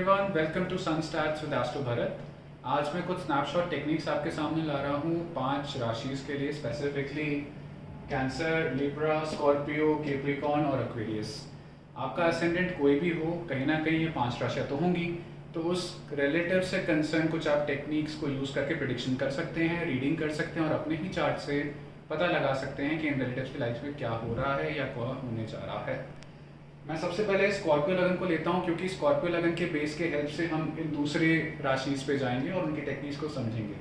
Everyone, welcome to sun stars with astro Bharat. आज मैं कुछ स्नैपशॉट टेक्निक्स आपके सामने ला रहा हूँ 5 राशिज के लिए, specifically cancer, Libra, Scorpio, Capricorn और एक्वेरियस। आपका असेंडेंट कोई भी हो, कहीं ना कहीं ये 5 राशियाँ तो होंगी, तो उस रिलेटिव से कंसर्न कुछ आप टेक्निक्स को यूज़ करके प्रिडिक्शन कर सकते हैं, रीडिंग कर सकते हैं और अपने ही चार्ट से पता लगा सकते हैं कि इन रिलेटिव्स की लाइफ में क्या हो रहा है या क्या होने जा रहा है। मैं सबसे पहले स्कॉर्पियो लगन को लेता हूं, क्योंकि स्कॉर्पियो लगन के बेस के हेल्प से हम इन दूसरे राशिज पे जाएंगे और उनकी टेक्निक्स को समझेंगे।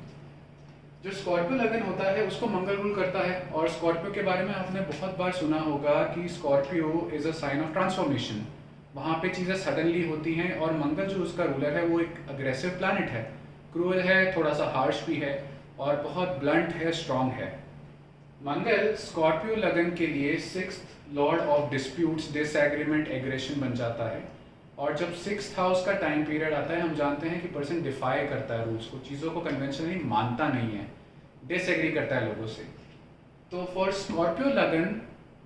जो स्कॉर्पियो लगन होता है उसको मंगल रूल करता है, और स्कॉर्पियो के बारे में आपने बहुत बार सुना होगा कि Scorpio is a sign of transformation. वहाँ पे चीज़ें सडनली होती हैं, और मंगल जो उसका रूलर है वो एक अग्रेसिव प्लैनेट है, क्रूअल है, थोड़ा सा हार्श भी है और बहुत ब्लंट है, स्ट्रॉन्ग है। मंगल स्कॉर्पियो लगन के लिए 6th Lord of disputes, disagreement, aggression बन जाता है। और जब 6th हाउस का टाइम पीरियड आता है, हम जानते हैं कि पर्सन डिफाई करता है रूल्स को, चीज़ों को कन्वेंशनली मानता नहीं है, डिसएग्री करता है लोगों से। तो फॉर स्कॉर्पियो लगन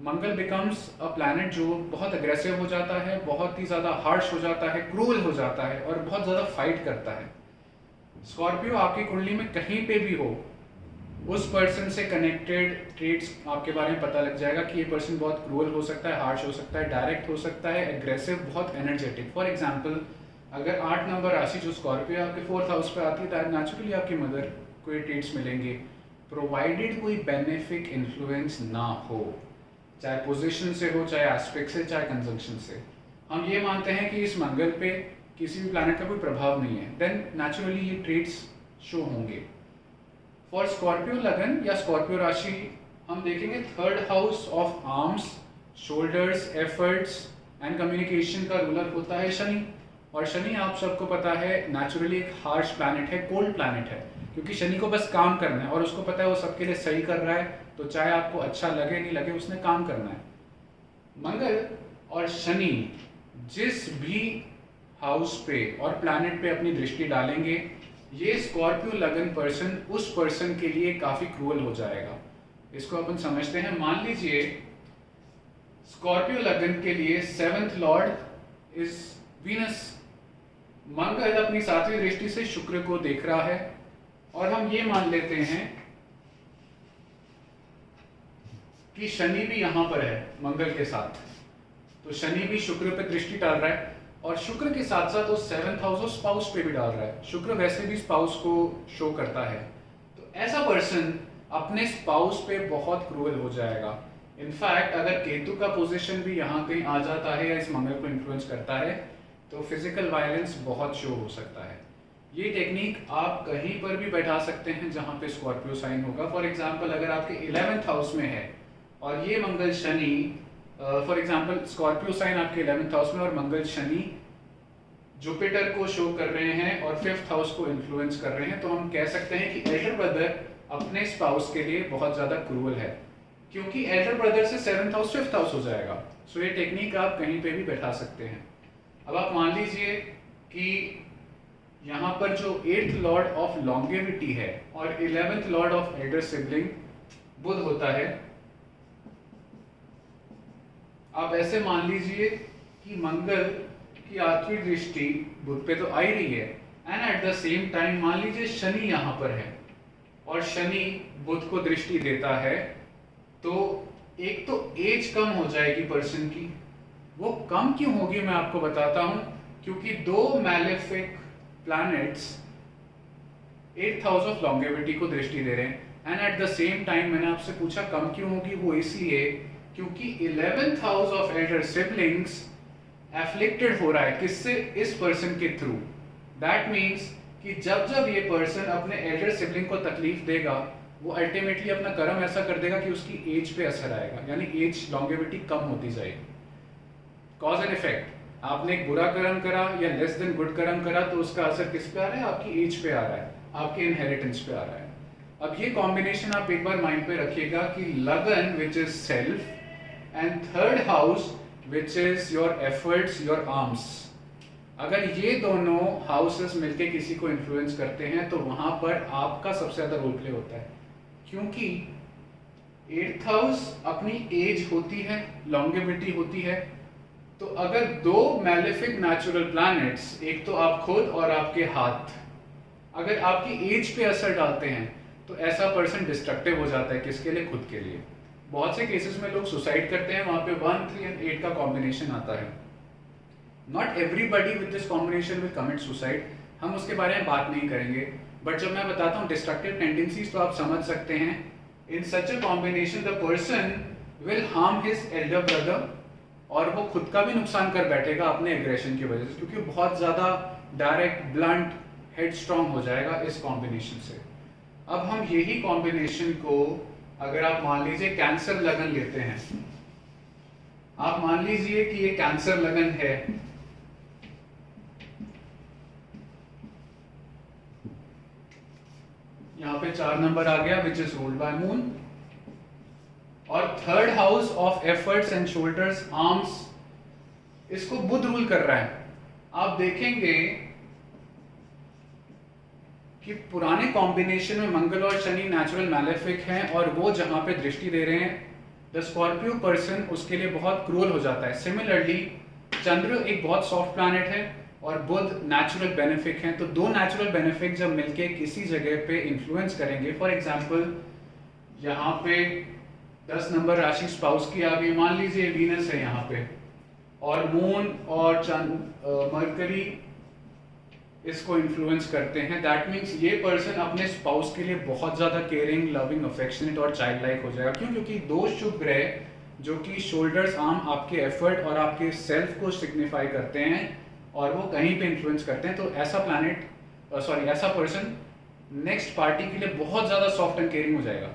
मंगल बिकम्स अ प्लैनेट जो बहुत अग्रेसिव हो जाता है, बहुत ही ज़्यादा हार्श हो जाता है, क्रूअल हो जाता है और बहुत ज़्यादा फाइट करता है। स्कॉर्पियो आपकी कुंडली में कहीं पे भी हो, उस पर्सन से कनेक्टेड ट्रेड्स आपके बारे में पता लग जाएगा कि ये पर्सन बहुत क्रूअल हो सकता है, हार्श हो सकता है, डायरेक्ट हो सकता है, एग्रेसिव, बहुत एनर्जेटिक। फॉर एग्जांपल, अगर 8 नंबर राशि जो स्कॉर्पियो आपके 4th हाउस पे आती है, तो नेचुरली आपकी मदर को ये ट्रेड्स मिलेंगे, प्रोवाइडेड कोई बेनिफिक इन्फ्लुएंस ना हो, चाहे पोजिशन से हो, चाहे एस्पेक्ट से, चाहे कंजंक्शन से। हम ये मानते हैं कि इस मंगल पे किसी भी प्लैनेट का कोई प्रभाव नहीं है, देन नेचुरली ये ट्रेड्स शो होंगे। फॉर स्कॉर्पियो लगन या स्कॉर्पियो राशि हम देखेंगे 3rd house of arms, shoulders, efforts and communication का रूलर होता है शनि। और शनि आप सबको पता है नेचुरली एक हार्श प्लैनेट है, कोल्ड प्लैनेट है, क्योंकि शनि को बस काम करना है और उसको पता है वो सबके लिए सही कर रहा है, तो चाहे आपको अच्छा लगे नहीं लगे, उसने काम करना है। मंगल और शनि जिस भी हाउस पे और प्लैनेट पे अपनी दृष्टि डालेंगे, ये स्कॉर्पियो लगन पर्सन उस पर्सन के लिए काफी क्रूअल हो जाएगा। इसको अपन समझते हैं। मान लीजिए स्कॉर्पियो लगन के लिए 7th लॉर्ड इज वीनस। मंगल अपनी 7वीं दृष्टि से शुक्र को देख रहा है, और हम ये मान लेते हैं कि शनि भी यहां पर है मंगल के साथ, तो शनि भी शुक्र पे दृष्टि डाल रहा है, और शुक्र के साथ साथ वो 7th हाउस ऑफ स्पाउस पे भी डाल रहा है। शुक्र वैसे भी स्पाउस को शो करता है, तो ऐसा पर्सन अपने स्पाउस पे बहुत क्रूअल हो जाएगा। इनफैक्ट अगर केतु का पोजीशन भी यहाँ कहीं आ जाता है या इस मंगल को इन्फ्लुएंस करता है, तो फिजिकल वायलेंस बहुत शो हो सकता है। ये टेक्निक आप कहीं पर भी बैठा सकते हैं जहाँ पे स्कॉर्पियो साइन होगा। फॉर एग्जाम्पल, अगर आपके 11th हाउस में है और ये Mangal Shani, for example Scorpio sign आपके 11th हाउस में और मंगल शनि जुपिटर को शो कर रहे हैं और 5th हाउस को इन्फ्लुएंस कर रहे हैं, तो हम कह सकते हैं कि एल्डर ब्रदर अपने स्पाउस के लिए बहुत ज्यादा क्रूअल है, क्योंकि एल्डर ब्रदर से 7th हाउस 5th हाउस हो जाएगा। सो ये टेक्निक आप कहीं पे भी बैठा सकते हैं। अब आप मान लीजिए कि यहाँ पर जो 8th लॉर्ड ऑफ लॉन्गेविटी है और 11th lord of elder sibling Budh होता है। आप ऐसे मान लीजिए कि मंगल की 8वीं दृष्टि बुध पे तो आ ही रही है, and at the same time मान लीजिए शनि यहाँ पर है और शनि बुध को दृष्टि देता है, तो एक तो एज कम हो जाएगी पर्सन की। वो कम क्यों होगी मैं आपको बताता हूं, क्योंकि 2 malefic planets 8th house of longevity को दृष्टि दे रहे हैं, and at the same time मैंने आपसे पूछा कम क्यों होगी, वो इसलिए क्योंकि 11th house of Elder siblings afflicted हो रहा है, किससे, इस पर्सन के थ्रू। दैट मीन्स कि जब जब ये पर्सन अपने एल्डर सिबलिंग को तकलीफ देगा, वो अल्टीमेटली अपना कर्म ऐसा कर देगा कि उसकी एज पे असर आएगा, यानी एज लॉन्गेविटी कम होती जाएगी। कॉज एंड इफेक्ट, आपने एक बुरा कर्म करा या लेस देन गुड कर्म करा, तो उसका असर किस पे आ रहा है, आपकी एज पे आ रहा है, आपके इनहेरिटेंस पे आ रहा है। अब ये कॉम्बिनेशन आप एक बार माइंड पे रखिएगा कि लगन which is self and 3rd house which is your efforts, your arms, अगर ये दोनों हाउसेस मिलके किसी को इन्फ्लुएंस करते हैं, तो वहां पर आपका सबसे ज्यादा रोल प्ले होता है, क्योंकि 8th हाउस अपनी एज होती है, लॉन्गेविटी होती है, तो अगर दो मैलेफिक नेचुरल प्लैनेट्स, एक तो आप खुद और आपके हाथ, अगर आपकी एज पे असर डालते हैं तो ऐसा पर्सन डिस्ट्रक्टिव हो जाता है। किसके लिए? खुद के लिए। बहुत से केसेस में लोग सुसाइड करते हैं, वहां पे 1, 3 एंड 8 का कॉम्बिनेशन आता है। Not everybody with this combination will commit suicide, हम उसके बारे में बात नहीं करेंगे। बट जब मैं बताता हूँ डिस्ट्रक्टिव टेंडेंसीज तो आप समझ सकते हैं। In such a combination the person will harm his elder brother, और वो खुद का भी नुकसान कर बैठेगा अपने एग्रेशन की वजह से, क्योंकि बहुत ज्यादा डायरेक्ट, ब्लंट, हेड स्ट्रॉन्ग हो जाएगा इस कॉम्बिनेशन से। अब हम यही कॉम्बिनेशन को, अगर आप मान लीजिए कैंसर लगन लेते हैं, आप मान लीजिए कि ये कैंसर लगन है, यहां पे 4 नंबर आ गया which is ruled by moon, और 3rd house of efforts and shoulders, arms, इसको बुध रूल कर रहा है। आप देखेंगे कि पुराने कॉम्बिनेशन में मंगल और शनि नेचुरल मैलेफिक हैं, और वो जहां पे दृष्टि दे रहे हैं द स्कॉर्पियो पर्सन, उसके लिए बहुत क्रूअल हो जाता है। सिमिलरली चंद्र एक बहुत सॉफ्ट प्लैनेट है और बुध नेचुरल बेनिफिक हैं, तो दो नेचुरल बेनिफिक जब मिलके किसी जगह पे इन्फ्लुएंस करेंगे, फॉर एग्जांपल यहाँ पे 10 नंबर राशि स्पाउस की आ गई, मान लीजिए वीनस है यहाँ पे, और मून और मरकरी इसको इन्फ्लुएंस करते हैं। दैट मीन्स ये पर्सन अपने स्पाउस के लिए बहुत ज्यादा केयरिंग, लविंग, अफेक्शनेट और चाइल्ड लाइक हो जाएगा। क्यों? क्योंकि दो शुभ ग्रह जो कि शोल्डर्स, आर्म, आपके एफर्ट और आपके सेल्फ को सिग्निफाई करते हैं, और वो कहीं पे इन्फ्लुएंस करते हैं, तो ऐसा प्लैनेट, ऐसा पर्सन नेक्स्ट पार्टी के लिए बहुत ज्यादा सॉफ्ट एंड केयरिंग हो जाएगा।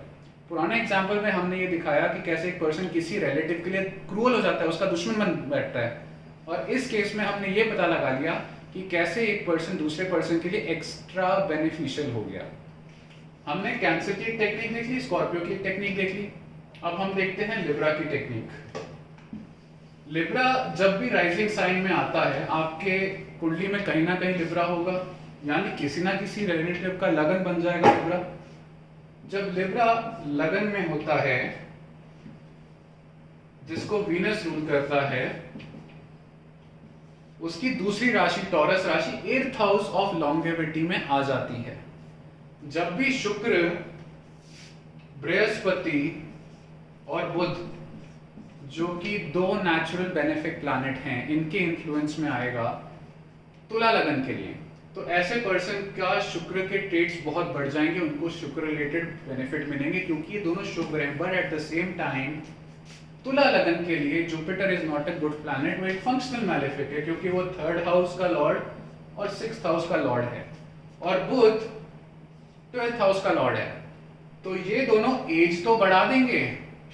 पुराने एग्जाम्पल में हमने ये दिखाया कि कैसे एक पर्सन किसी रिलेटिव के लिए क्रूअल हो जाता है, उसका दुश्मन बन बैठता है, और इस केस में हमने ये पता लगा लिया कि कैसे एक पर्सन दूसरे पर्सन के लिए एक्स्ट्रा बेनिफिशियल हो गया। हमने कैंसर की एक टेक्निक देख ली, स्कॉर्पियो की एक टेक्निक देख ली, अब हम देखते हैं लिब्रा की टेक्निक। लिब्रा जब भी राइजिंग साइन में आता है, आपके कुंडली में कहीं ना कहीं लिब्रा होगा, यानी किसी ना किसी रिलेटिव का लगन बन जाएगा लिब्रा। जब लिब्रा लगन में होता है, जिसको वीनस रूल करता है, उसकी दूसरी राशि टॉरस राशि 8th हाउस ऑफ लॉन्गेविटी में आ जाती है। जब भी शुक्र, बृहस्पति और बुध, जो कि दो नेचुरल बेनिफिक प्लैनेट हैं, इनके इन्फ्लुएंस में आएगा तुला लगन के लिए, तो ऐसे पर्सन का शुक्र के ट्रेड्स बहुत बढ़ जाएंगे, उनको शुक्र रिलेटेड बेनिफिट मिलेंगे, क्योंकि ये दोनों शुभ हैं। But at the same time तुला लगन के लिए Jupiter is not a good planet, वो एक फंक्शनल मैलेफिक है, क्योंकि वो 3rd हाउस का लॉर्ड और 6th हाउस का लॉर्ड है, और बुध 12th हाउस का लॉर्ड है। तो ये दोनों एज तो बढ़ा देंगे,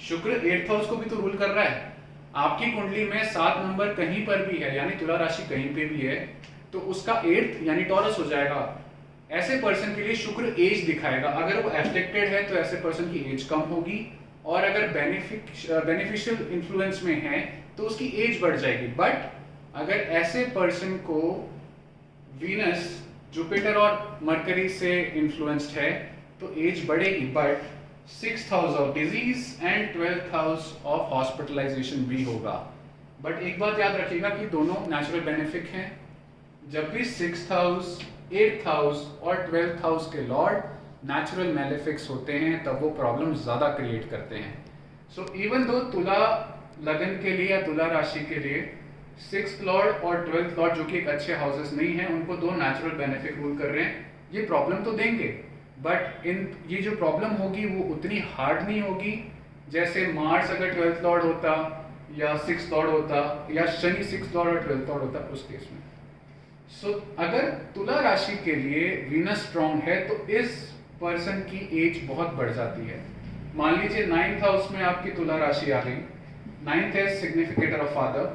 शुक्र 8th हाउस को भी तो रूल कर रहा है। आपकी कुंडली में 7 नंबर कहीं पर भी है, यानी तुला राशि कहीं पे भी है, तो उसका 8th यानी टॉरस हो जाएगा। ऐसे पर्सन के लिए शुक्र एज दिखाएगा। अगर वो एफेक्टेड है तो ऐसे पर्सन की एज कम होगी, और अगर बेनिफिशियल इन्फ्लुएंस में है तो उसकी एज बढ़ जाएगी। बट अगर ऐसे पर्सन को वीनस, जुपिटर और मरकरी से इन्फ्लुएंस्ड है तो एज बढ़ेगी, but 6th house of disease and 12th house of hospitalisation भी होगा। बट एक बात याद रखिएगा कि दोनों नेचुरल बेनिफिक हैं। जब भी 6th हाउस, 8th हाउस और 12th हाउस के लॉर्ड नेचुरल मैलेफिक्स होते हैं, तब वो प्रॉब्लम ज्यादा क्रिएट करते हैं। सो इवन दो तुला लगन के लिए या तुला राशि के लिए 6th लॉर्ड और 12th लॉर्ड, जो कि एक अच्छे हाउसेस नहीं है, उनको दो नेचुरल बेनिफिक रूल कर रहे हैं, ये प्रॉब्लम तो देंगे, बट ये जो प्रॉब्लम होगी वो उतनी हार्ड नहीं होगी जैसे मार्स अगर 12th लॉर्ड होता या 6th लॉर्ड होता, या शनि 6th लॉर्ड और 12th लॉर्ड होता उस केस में। सो अगर तुला राशि के लिए वीनस स्ट्रॉन्ग है तो इस पर्सन की एज बहुत बढ़ जाती है। मान लीजिए 9th हाउस में आपकी तुला राशि आ गई, 9th है सिग्निफिकेटर ऑफ फादर,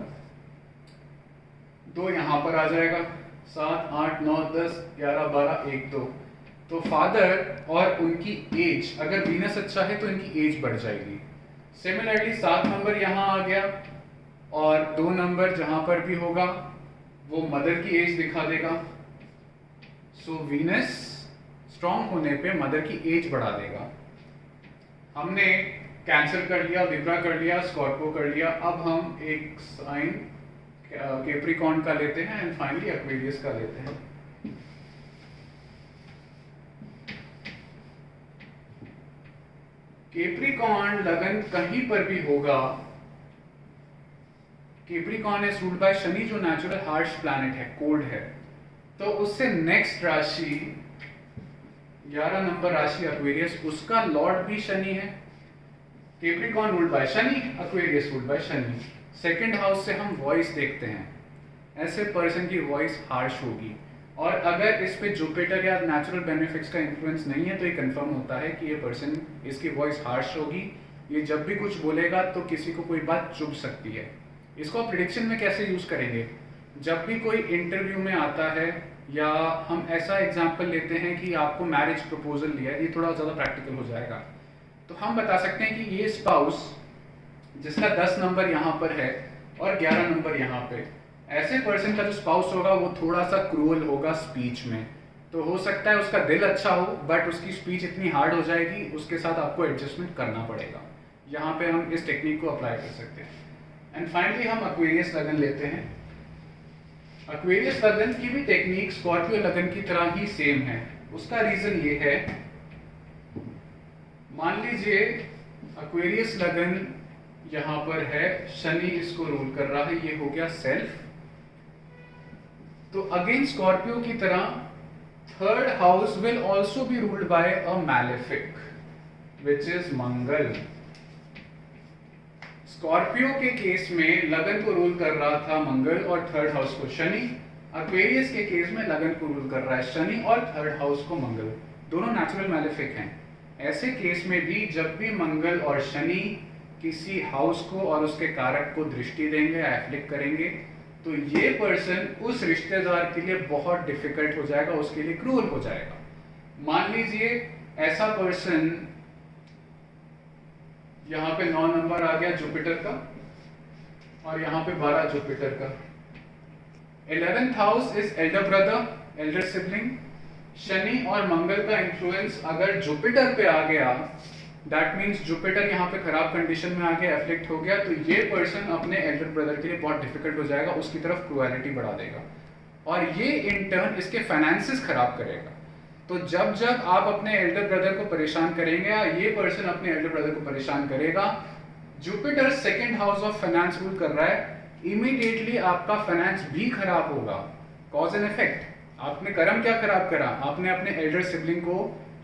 2 यहां पर आ जाएगा, 7, 8, 9, 10, 11, 12, 1, 2, तो फादर और उनकी एज, अगर वीनस अच्छा है तो इनकी एज बढ़ जाएगी। सिमिलरली 7 नंबर यहां आ गया, और 2 नंबर जहां पर भी होगा वो मदर की एज दिखा देगा। सो वीनस स्ट्रॉन्ग होने पे मदर की एज बढ़ा देगा। हमने कैंसर कर लिया, लिब्रा कर लिया, स्कॉर्पियो कर लिया, अब हम एक साइन कैप्रिकॉर्न का लेते हैं एंड फाइनली एक्वेरियस का लेते हैं। कैप्रिकॉर्न लगन कहीं पर भी होगा। Capricorn is ruled by Shani जो नेचुरल हार्श प्लैनेट है, कोल्ड है। तो उससे नेक्स्ट राशि 11 नंबर राशि एक्वेरियस, उसका लॉर्ड भी शनि है। Capricorn ruled by Shani, Aquarius ruled by Shani. Second house से हम वॉइस देखते हैं, ऐसे पर्सन की वॉइस हार्श होगी। और अगर इस पे जुपिटर या नेचुरल बेनिफिट्स का इन्फ्लुएंस नहीं है तो ये कंफर्म होता है कि ये पर्सन, इसकी वॉइस हार्श होगी। ये जब भी कुछ बोलेगा तो किसी को कोई बात चुभ सकती है। इसको आप प्रिडिक्शन में कैसे यूज करेंगे? जब भी कोई इंटरव्यू में आता है, या हम ऐसा एग्जाम्पल लेते हैं कि आपको मैरिज प्रपोजल लिया है, ये थोड़ा ज़्यादा प्रैक्टिकल हो जाएगा, तो हम बता सकते हैं कि ये स्पाउस जिसका 10 नंबर यहाँ पर है और 11 नंबर यहाँ पे, ऐसे पर्सन का जो स्पाउस होगा वो थोड़ा सा क्रूअल होगा स्पीच में। तो हो सकता है उसका दिल अच्छा हो बट उसकी स्पीच इतनी हार्ड हो जाएगी, उसके साथ आपको एडजस्टमेंट करना पड़ेगा। यहाँ पे हम इस टेक्निक को अप्लाई कर सकते हैं। एंड फाइनली हम एक्वेरियस लगन लेते हैं। एक्वेरियस लगन की भी टेक्निक स्कॉर्पियो लगन की तरह ही सेम है। उसका रीजन ये है, मान लीजिए एक्वेरियस लगन यहाँ पर है, शनि इसको रूल कर रहा है, ये हो गया सेल्फ। तो अगेन स्कॉर्पियो की तरह third house will also be ruled by a malefic which is Mangal. Scorpio के केस में लगन को रूल कर रहा था मंगल और थर्ड हाउस को शनि। एक्वेरियस के केस में लगन को रूल कर रहा है शनि और थर्ड हाउस को मंगल। दोनों नेचुरल मैलेफिक हैं। ऐसे केस में भी जब भी मंगल और शनि किसी हाउस को और उसके कारक को दृष्टि देंगे, एफ्लिक्ट करेंगे, तो ये पर्सन उस रिश्तेदार के लिए बहुत डिफिकल्ट हो जाएगा, उसके लिए क्रूअल हो जाएगा। मान लीजिए ऐसा पर्सन, यहाँ पे 9 नंबर आ गया जुपिटर का और यहाँ पे 12 जुपिटर का। 11th house is Elder brother, Elder sibling. Shani और मंगल का इन्फ्लुएंस अगर जुपिटर पे आ गया, दैट मीन्स जुपिटर यहाँ पे खराब कंडीशन में आ गया, एफ्लिक्ट हो गया, तो ये पर्सन अपने एल्डर ब्रदर के लिए बहुत डिफिकल्ट हो जाएगा, उसकी तरफ क्रुएलिटी बढ़ा देगा और ये इन टर्न इसके फाइनेंसेस खराब करेगा। तो जब जब आप अपने एल्डर ब्रदर को परेशान करेंगे या ये पर्सन अपने एल्डर ब्रदर को परेशान करेगा, Jupiter second house of finance rule कर रहा है, इमीडिएटली आपका फाइनेंस भी खराब होगा। Cause and effect. आपने कर्म क्या खराब करा? आपने अपने एल्डर सिबलिंग को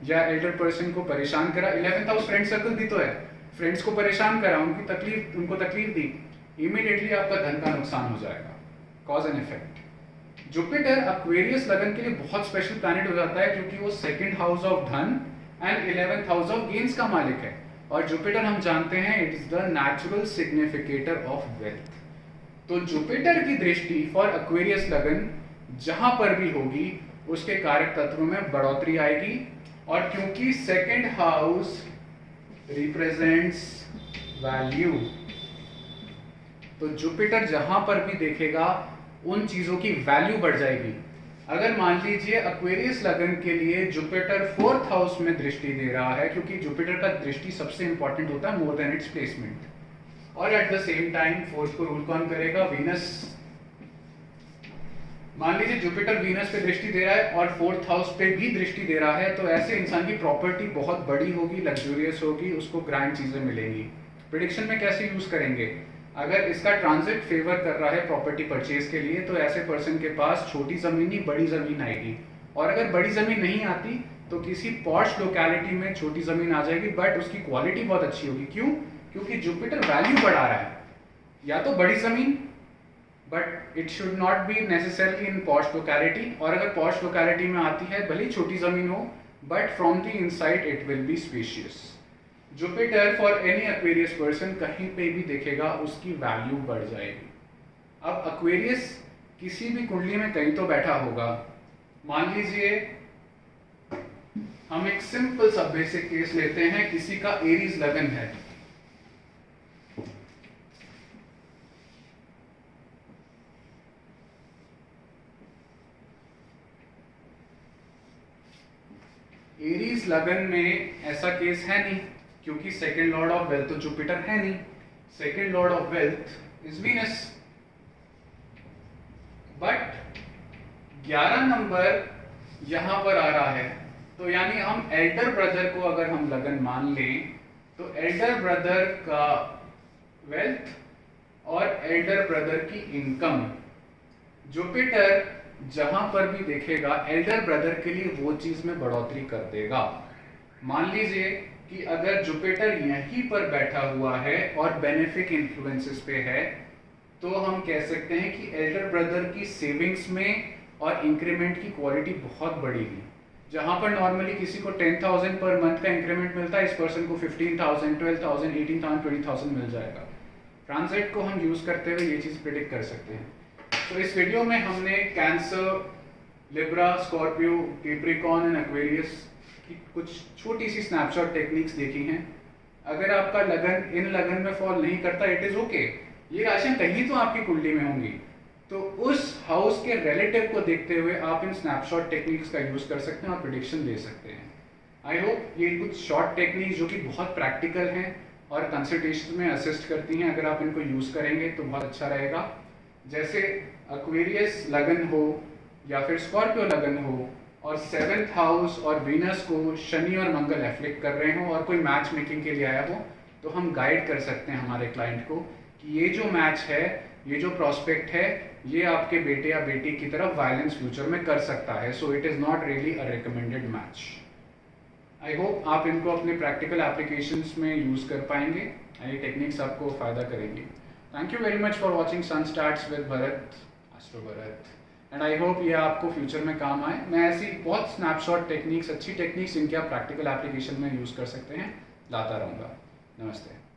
या एल्डर पर्सन को परेशान करा। 11th हाउस फ्रेंड सर्कल भी तो है, फ्रेंड्स को परेशान करा, उनको तकलीफ दी, इमीडिएटली आपका धन का नुकसान हो जाएगा। Cause and effect. Jupiter Aquarius लगन के लिए बहुत स्पेशल प्लैनेट हो जाता है क्योंकि वो सेकंड हाउस ऑफ धन and 11th house of gains का मालिक है। और जुपिटर हम जानते हैं it is the natural significator of wealth. तो जुपिटर की दृष्टि फॉर एक्वेरियस लगन जहां पर भी होगी उसके कारक तत्वों में बढ़ोतरी आएगी। और क्योंकि सेकंड हाउस रिप्रेजेंट्स वैल्यू, तो जुपिटर जहां पर भी देखेगा उन चीजों की वैल्यू बढ़ जाएगी। अगर मान लीजिए एक्वेरियस लगन के लिए जुपिटर 4th हाउस में दृष्टि दे रहा है, क्योंकि जुपिटर का दृष्टि सबसे इंपॉर्टेंट होता है मोर देन इट्स प्लेसमेंट, और at the same time fourth को रूल कौन करेगा? वीनस। मान लीजिए जुपिटर वीनस पे दृष्टि दे रहा है और 4th हाउस पे भी दृष्टि दे रहा है, तो ऐसे इंसान की प्रॉपर्टी बहुत बड़ी होगी, लग्जूरियस होगी, उसको ग्रैंड चीजें मिलेंगी। प्रेडिक्शन में कैसे यूज करेंगे? अगर इसका ट्रांजिट फेवर कर रहा है प्रॉपर्टी परचेज के लिए, तो ऐसे पर्सन के पास छोटी जमीन नहीं बड़ी जमीन आएगी। और अगर बड़ी जमीन नहीं आती तो किसी पॉश लोकेलिटी में छोटी जमीन आ जाएगी, बट उसकी क्वालिटी बहुत अच्छी होगी। क्यों? क्योंकि जुपिटर वैल्यू बढ़ा रहा है। या तो बड़ी जमीन, but it should not be necessarily in posh locality, और अगर पॉश लोकेलिटी में आती है भले ही छोटी जमीन हो, but from the inside it will be spacious. Jupiter for any Aquarius person कहीं पे भी देखेगा उसकी वैल्यू बढ़ जाएगी। अब एक्वेरियस किसी भी कुंडली में कहीं तो बैठा होगा। मान लीजिए हम एक सिंपल सा बेसिक केस लेते हैं, किसी का एरीज लगन है, एरीज लगन में ऐसा केस है नहीं क्योंकि सेकंड लॉर्ड ऑफ वेल्थ तो जुपिटर है नहीं, second Lord of wealth is Venus. But 11 number यहाँ पर आ रहा है, तो यानी हम एल्डर ब्रदर को अगर हम लगन मान लें तो एल्डर ब्रदर का वेल्थ और एल्डर ब्रदर की इनकम, जुपिटर जहां पर भी देखेगा एल्डर ब्रदर के लिए वो चीज में बढ़ोतरी कर देगा। मान लीजिए कि अगर जुपिटर यहीं पर बैठा हुआ है और बेनिफिक इन्फ्लुएंसेस पे है, तो हम कह सकते हैं कि एल्डर ब्रदर की सेविंग्स में और इंक्रीमेंट की क्वालिटी बहुत बढ़ेगी। जहां पर नॉर्मली किसी को 10,000 पर मंथ का इंक्रीमेंट मिलता है, इस पर्सन को 15,000, 12,000, 18,000, 20,000 मिल जाएगा। ट्रांजिट को हम यूज करते हुए ये चीज प्रिडिक्ट कर सकते हैं। तो इस वीडियो में हमने cancer, Libra, Scorpio, Capricorn and Aquarius की कुछ छोटी सी स्नैपशॉट टेक्निक्स देखी हैं। अगर आपका लगन इन लगन में फॉल नहीं करता, इट इज ओके। ये राशियां कहीं तो आपकी कुंडली में होंगी, तो उस हाउस के रिलेटिव को देखते हुए आप इन स्नैपशॉट टेक्निक्स का यूज कर सकते हैं और प्रिडिक्शन दे सकते हैं। आई होप ये कुछ शॉर्ट टेक्निक्स जो कि बहुत प्रैक्टिकल हैं और कंसल्टेशन में असिस्ट करती हैं, अगर आप इनको यूज करेंगे तो बहुत अच्छा रहेगा। जैसे एक्वेरियस लगन हो या फिर स्कॉर्पियो लगन हो और 7th हाउस और वीनस को शनि और मंगल एफ्लिक्ट कर रहे हो और कोई मैच मेकिंग के लिए आया हो, तो हम गाइड कर सकते हैं हमारे क्लाइंट को कि ये जो मैच है, ये जो प्रॉस्पेक्ट है, ये आपके बेटे या बेटी की तरफ वायलेंस फ्यूचर में कर सकता है। So it is not really a recommended match. I hope आप इनको अपने प्रैक्टिकल एप्लीकेशंस में यूज़ कर पाएंगे। ये टेक्निक्स आपको फ़ायदा करेंगी। Thank you very much for watching sun starts with Bharat, astro Bharat, and I hope ये आपको फ्यूचर में काम आए। मैं ऐसी बहुत स्नैपशॉट टेक्निक्स, अच्छी टेक्निक्स जिनके आप प्रैक्टिकल एप्लीकेशन में यूज़ कर सकते हैं, लाता रहूँगा। नमस्ते।